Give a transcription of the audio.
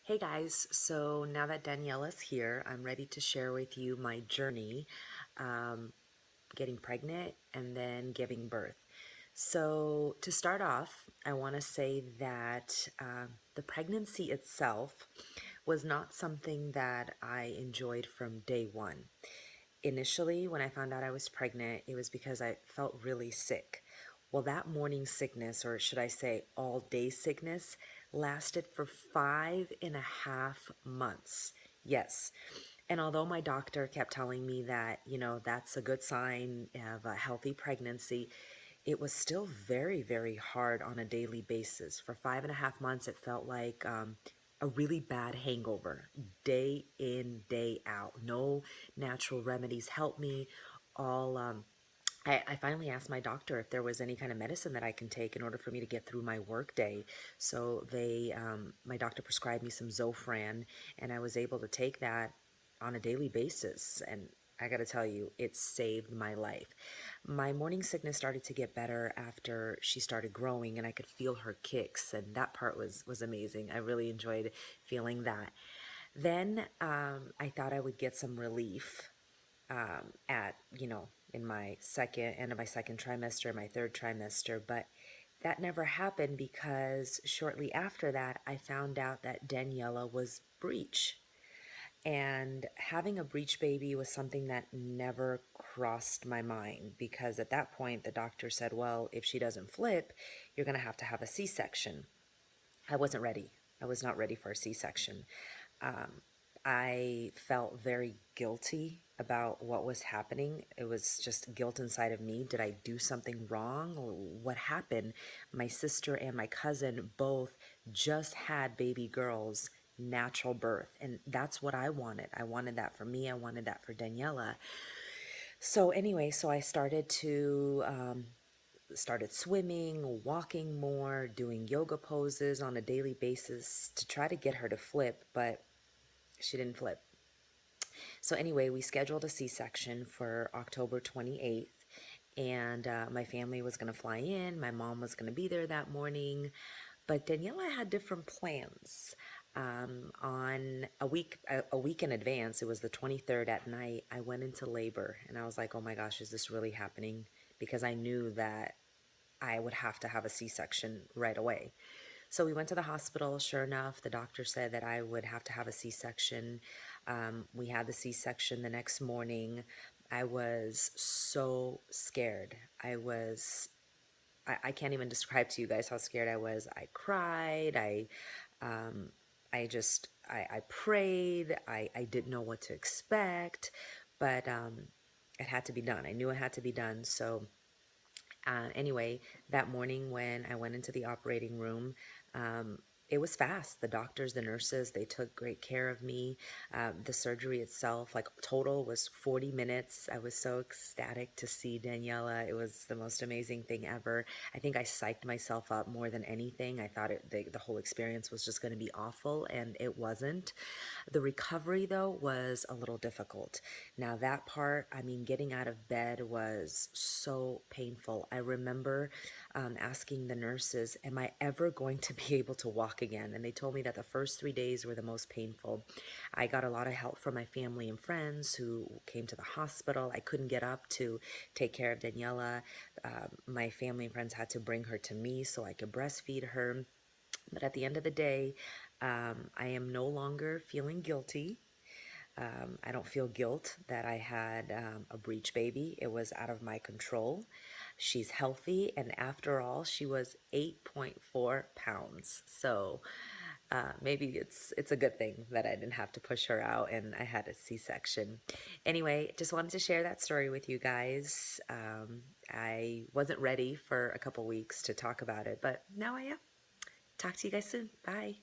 Hey guys, so now that Daniella's here, I'm ready to share with you my journey um, getting pregnant and then giving birth. So, to start off, I want to say that the pregnancy itself was not something that I enjoyed from day one. Initially, when I found out I was pregnant, it was because I felt really sick. Well, that morning sickness, or should I say all day sickness, lasted for 5.5 months. Yes. And although my doctor kept telling me that, that's a good sign of a healthy pregnancy, it was still very, very hard on a daily basis. For 5.5 months, it felt like a really bad hangover, day in, day out. No natural remedies helped me. All I finally asked my doctor if there was any kind of medicine that I can take in order for me to get through my work day. So my doctor prescribed me some Zofran, and I was able to take that on a daily basis. And I got to tell you, it saved my life. My morning sickness started to get better after she started growing, and I could feel her kicks, and that part was amazing. I really enjoyed feeling that. Then I thought I would get some relief at in my second end of my second trimester, my third trimester, but that never happened because shortly after that I found out that Daniela was breech. And having a breech baby was something that never crossed my mind because at that point the doctor said, well, if she doesn't flip, you're going to have a C-section. I wasn't ready. I was not ready for a C-section. I felt very guilty about what was happening. It was just guilt inside of me. Did I do something wrong? What happened? My sister and my cousin both just had baby girls, natural birth, and that's what I wanted. I wanted that for me. I wanted that for Daniela. So anyway, so I started swimming, walking more, doing yoga poses on a daily basis to try to get her to flip, but she didn't flip. So anyway, we scheduled a C-section for October 28th, and my family was going to fly in. My mom was going to be there that morning, but Daniela had different plans. On a week in advance, it was the 23rd at night, I went into labor, and I was like, oh my gosh, is this really happening? Because I knew that I would have to have a C-section right away. So we went to the hospital. Sure enough, the doctor said that I would have to have a C-section. We had the C-section the next morning. I was so scared. I can't even describe to you guys how scared I was. I cried. I prayed. I didn't know what to expect, but it had to be done. I knew it had to be done. So anyway, that morning when I went into the operating room, it was fast. The doctors, the nurses, they took great care of me. The surgery itself, like total, was 40 minutes. I was so ecstatic to see Daniela. It was the most amazing thing ever. I think I psyched myself up more than anything. I thought the whole experience was just going to be awful, and it wasn't. The recovery, though, was a little difficult. Now, that part, I mean, getting out of bed was so painful. I remember asking the nurses, am I ever going to be able to walk again? And they told me that the first 3 days were the most painful. I got a lot of help from my family and friends who came to the hospital. I couldn't get up to take care of Daniela. My family and friends had to bring her to me so I could breastfeed her. But at the end of the day, I am no longer feeling guilty. I don't feel guilt that I had a breech baby. It was out of my control. She's healthy, and after all, she was 8.4 pounds. So maybe it's a good thing that I didn't have to push her out and I had a C-section. Anyway, just wanted to share that story with you guys. I wasn't ready for a couple weeks to talk about it, but now I am. Talk to you guys soon. Bye.